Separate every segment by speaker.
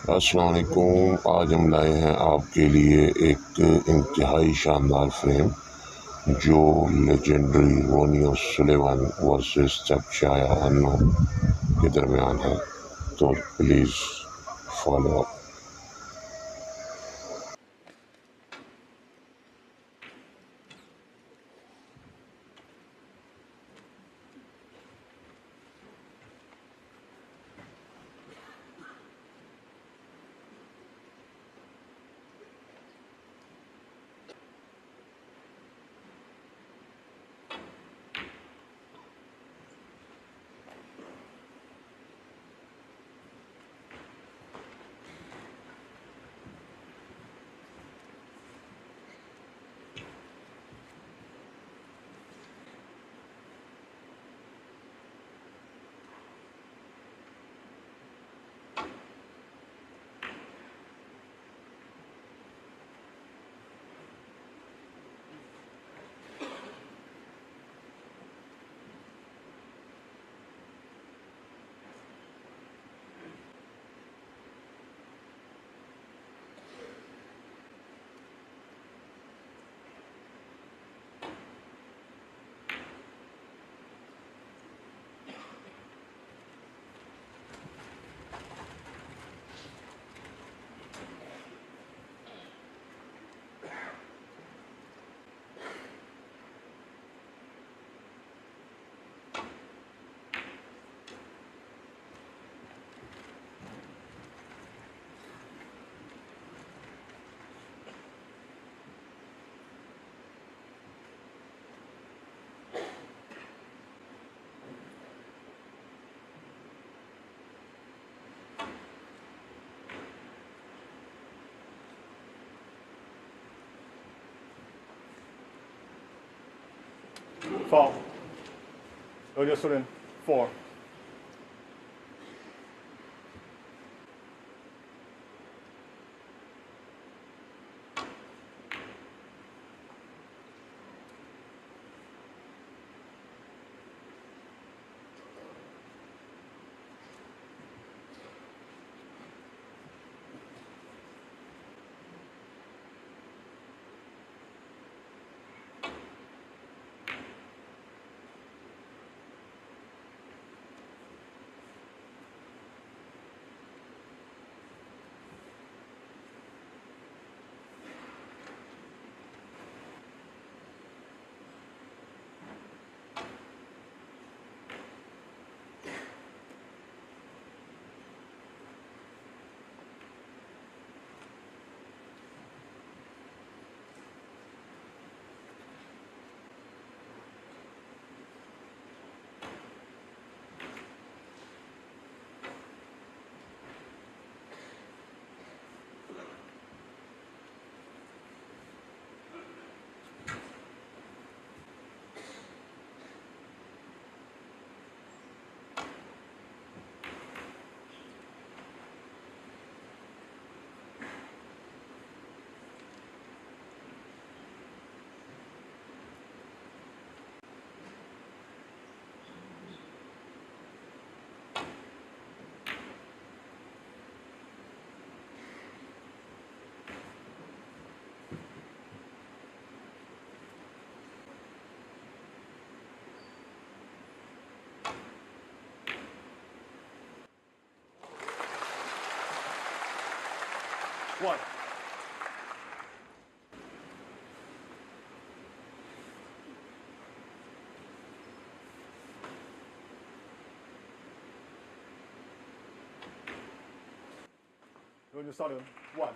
Speaker 1: السلام علیکم. آج ہم لائے ہیں آپ کے لیے ایک انتہائی شاندار فلم جو لیجنڈری رونی اور سلیون ورسز تhypchaya کے درمیان ہے. تو please follow up.
Speaker 2: Fall. Go just in 4. One. Go just start in 1.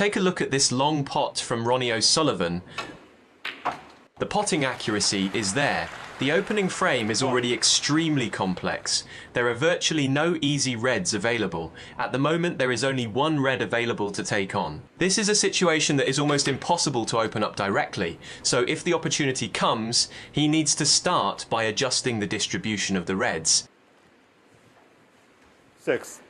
Speaker 3: Take a look at this long pot from Ronnie O'Sullivan. The potting accuracy is there. The opening frame is already extremely complex. There are virtually no easy reds available. At the moment, there is only one red available to take on. This is a situation that is almost impossible to open up directly. So if the opportunity comes, he needs to start by adjusting the distribution of the reds.
Speaker 2: 6.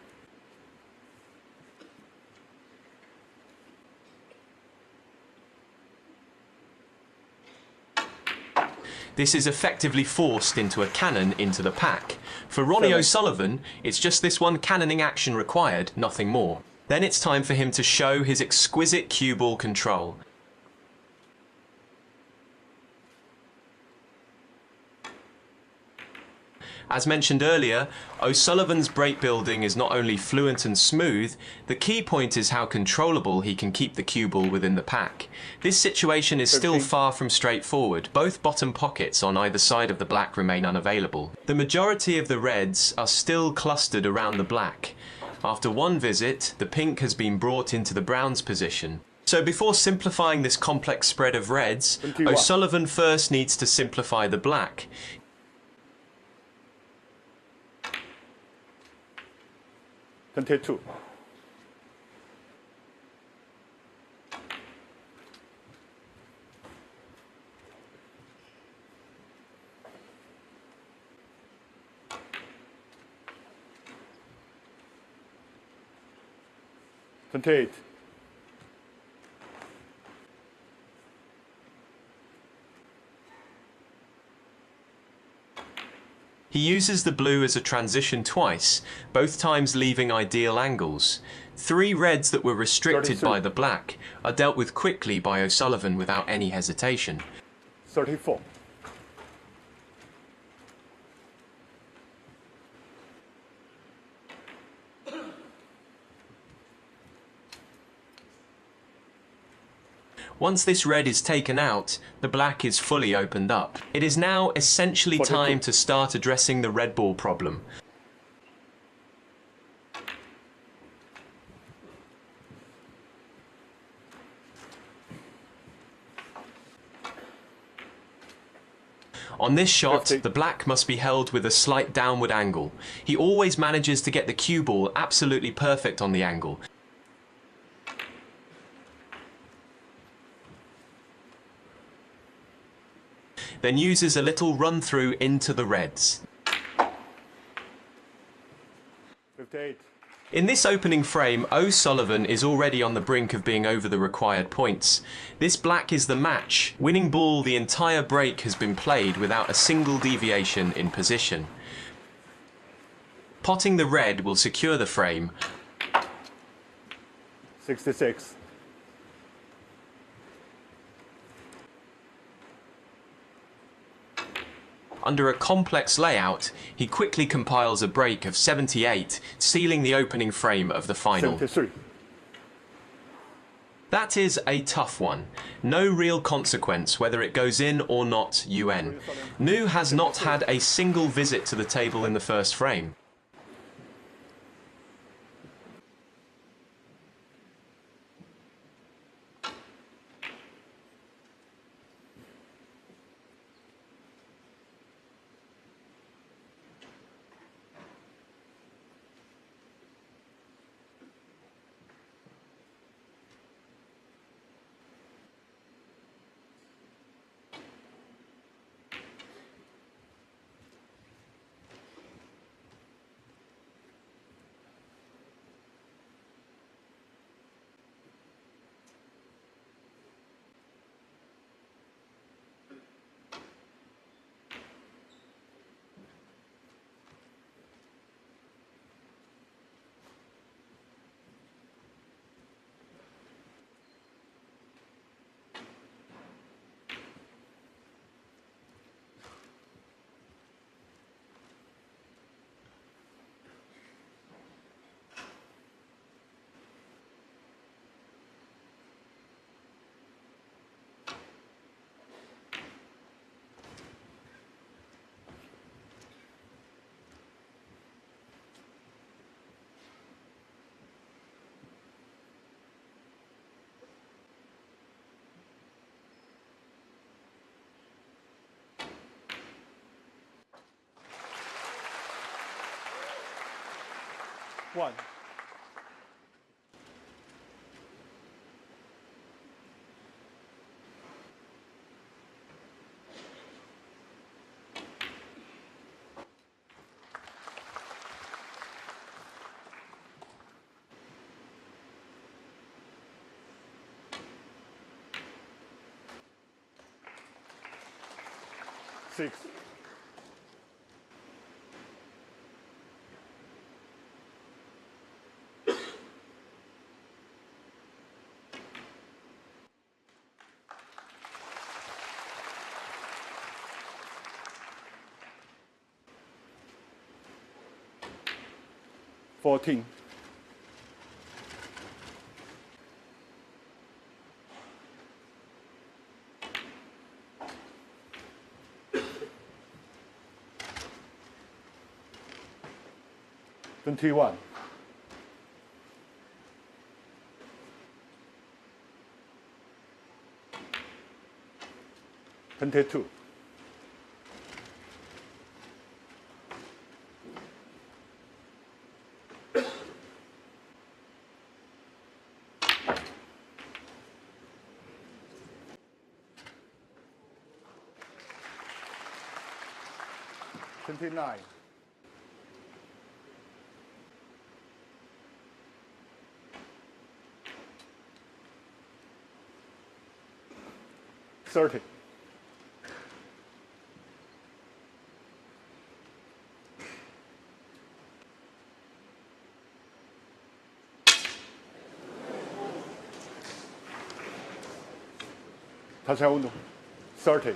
Speaker 3: This is effectively forced into a cannon into the pack. For Ronnie
Speaker 2: 7.
Speaker 3: O'Sullivan, it's just this one cannoning action required, nothing more. Then it's time for him to show his exquisite cue ball control. As mentioned earlier, O'Sullivan's break building is not only fluent and smooth, the key point is how controllable he can keep the cue ball within the pack. This situation is still far from straightforward. Both bottom pockets on either side of the black remain unavailable. The majority of the reds are still clustered around the black. After one visit, the pink has been brought into the brown's position. So before simplifying this complex spread of reds,
Speaker 2: 21.
Speaker 3: O'Sullivan first needs to simplify the black.
Speaker 2: 22. Twenty-eight.
Speaker 3: He uses the blue as a transition twice, both times leaving ideal angles. 3 reds that were restricted
Speaker 2: 33.
Speaker 3: by the black are dealt with quickly by O'Sullivan without any hesitation.
Speaker 2: 34.
Speaker 3: Once this red is taken out, the black is fully opened up. It is now essentially
Speaker 2: 42.
Speaker 3: time to start addressing the red ball problem. On this shot,
Speaker 2: 50.
Speaker 3: the black must be held with a slight downward angle. He always manages to get the cue ball absolutely perfect on the angle. Then uses a little run through into the reds.
Speaker 2: 58.
Speaker 3: In this opening frame, O'Sullivan is already on the brink of being over the required points. This black is the match. Winning ball, the entire break has been played without a single deviation in position. Potting the red will secure the frame.
Speaker 2: 66.
Speaker 3: Under a complex layout, he quickly compiles a break of 78, sealing the opening frame of the final.
Speaker 2: 73.
Speaker 3: That is a tough one. No real consequence whether it goes in or not UN. Nu has not had a single visit to the table in the first frame.
Speaker 2: 1. Six. $14. $21. $22. $29. $30. 다시 한 운동. 30.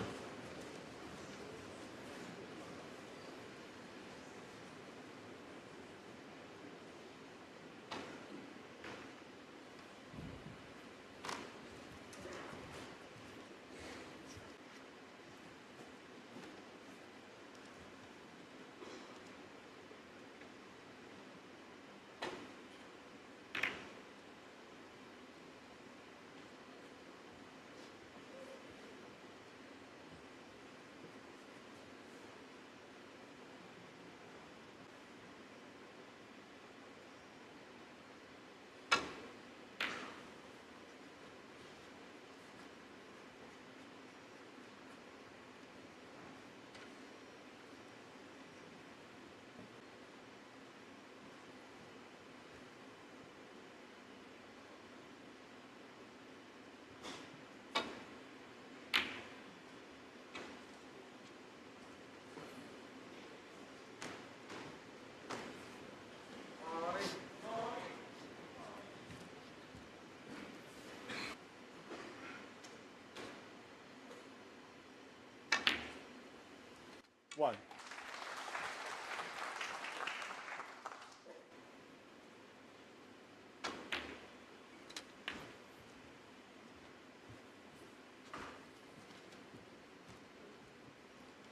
Speaker 2: One.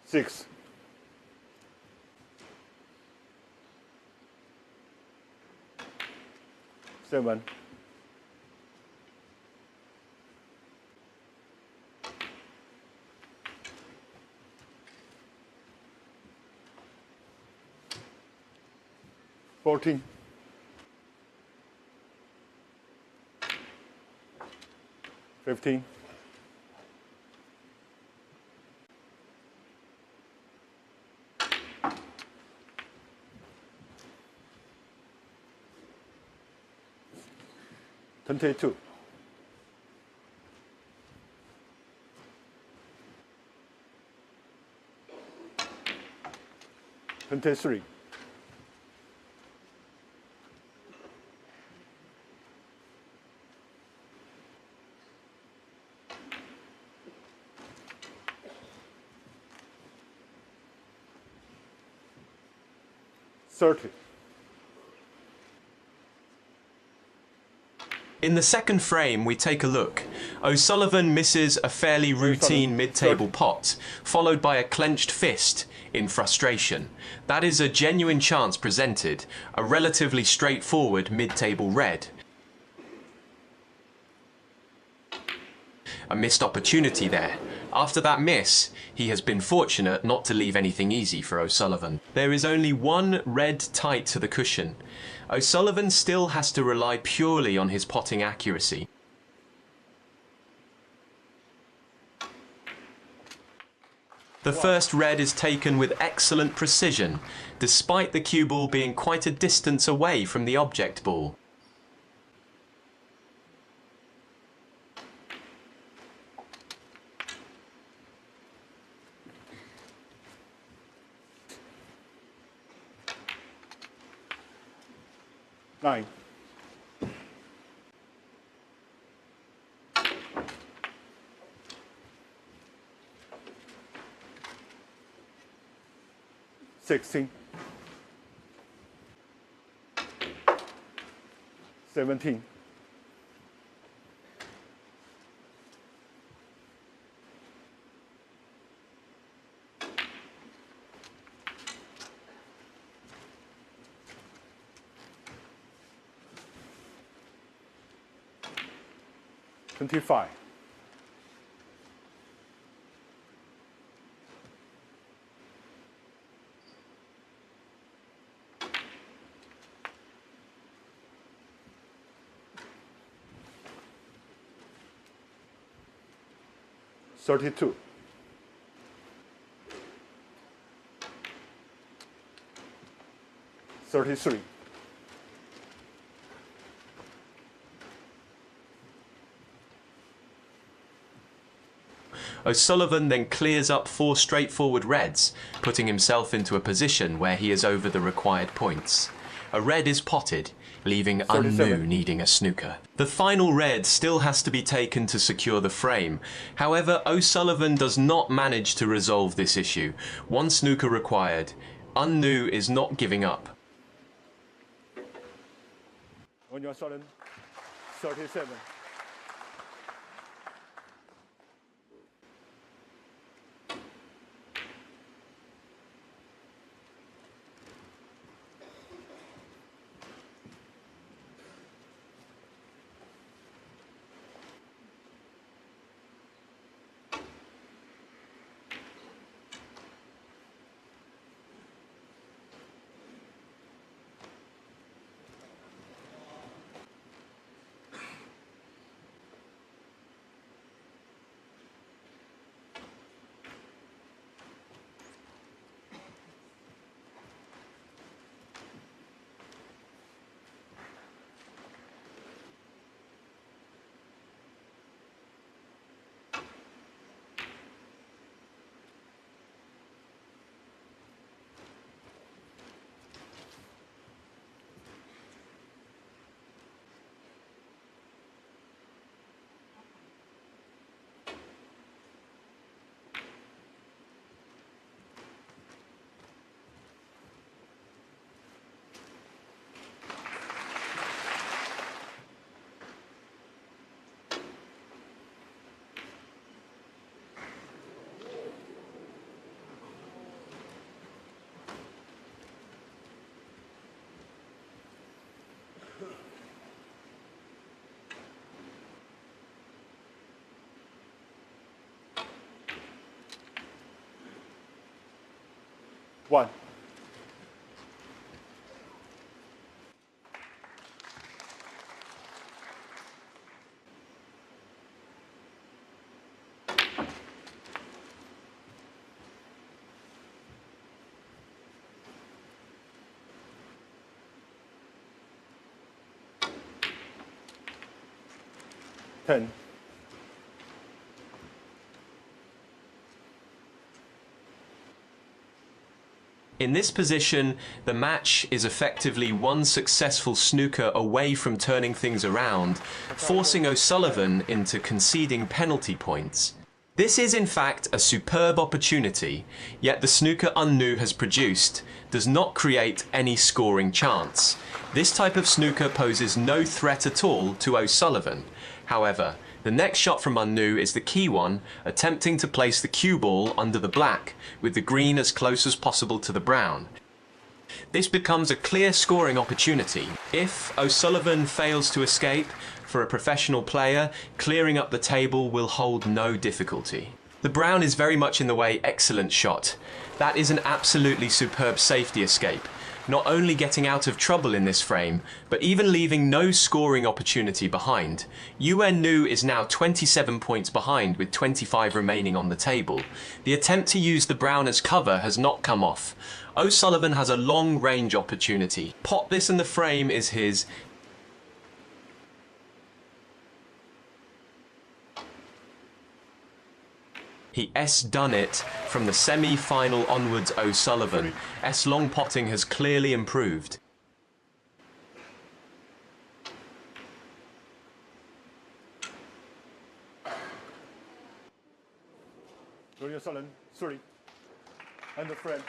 Speaker 2: Six. Seven. $14. 15. 22. 23. 30.
Speaker 3: In the second frame, we take a look. O'Sullivan misses a fairly routine mid-table pot, followed by a clenched fist in frustration. That is a genuine chance presented, a relatively straightforward mid-table red. A missed opportunity there. After that miss, he has been fortunate not to leave anything easy for O'Sullivan. There is only one red tight to the cushion. O'Sullivan still has to rely purely on his potting accuracy. The first red is taken with excellent precision, despite the cue ball being quite a distance away from the object ball.
Speaker 2: Nine. Sixteen. 17. 25. 32. 33.
Speaker 3: O'Sullivan then clears up 4 straightforward reds, putting himself into a position where he is over the required points. A red is potted, leaving Unnu needing a snooker. The final red still has to be taken to secure the frame. However, O'Sullivan does not manage to resolve this issue. 1 snooker required. Unnu is not giving up.
Speaker 2: On your sudden, 37. One. Ten.
Speaker 3: In this position, the match is effectively 1 successful snooker away from turning things around, forcing O'Sullivan into conceding penalty points. This is in fact a superb opportunity, yet the snooker Unnu has produced does not create any scoring chance. This type of snooker poses no threat at all to O'Sullivan. However, the next shot from Unnu is the key one, attempting to place the cue ball under the black, with the green as close as possible to the brown. This becomes a clear scoring opportunity. If O'Sullivan fails to escape, for a professional player, clearing up the table will hold no difficulty. The brown is very much in the way. Excellent shot. That is an absolutely superb safety escape. Not only getting out of trouble in this frame, but even leaving no scoring opportunity behind. UN Nu is now 27 points behind with 25 remaining on the table. The attempt to use the brown as cover has not come off. O'Sullivan has a long range opportunity. Pot this and the frame is his. He S-done it from the semi-final onwards. O'Sullivan. S-long potting has clearly improved.
Speaker 2: Ronnie O'Sullivan, sorry. And the friend.